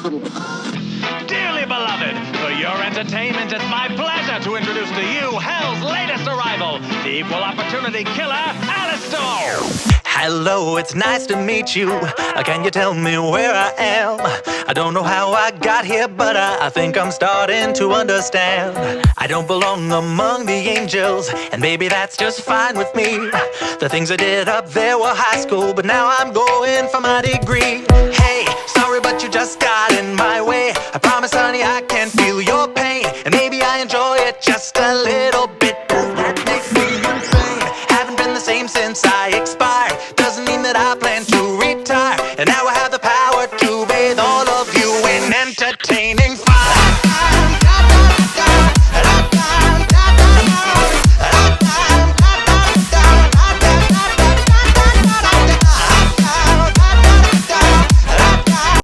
Dearly beloved, for your entertainment, it's my pleasure to introduce to you Hell's latest arrival, the equal opportunity killer, Alastor! Hello, it's nice to meet you. Can you tell me where I am? I don't know how I got here, but I think I'm starting to understand. I don't belong among the angels, and maybe that's just fine with me. The things I did up there were high school, but now I'm going for my degree. Hey, sorry, but you just got in my way. I promise, honey, I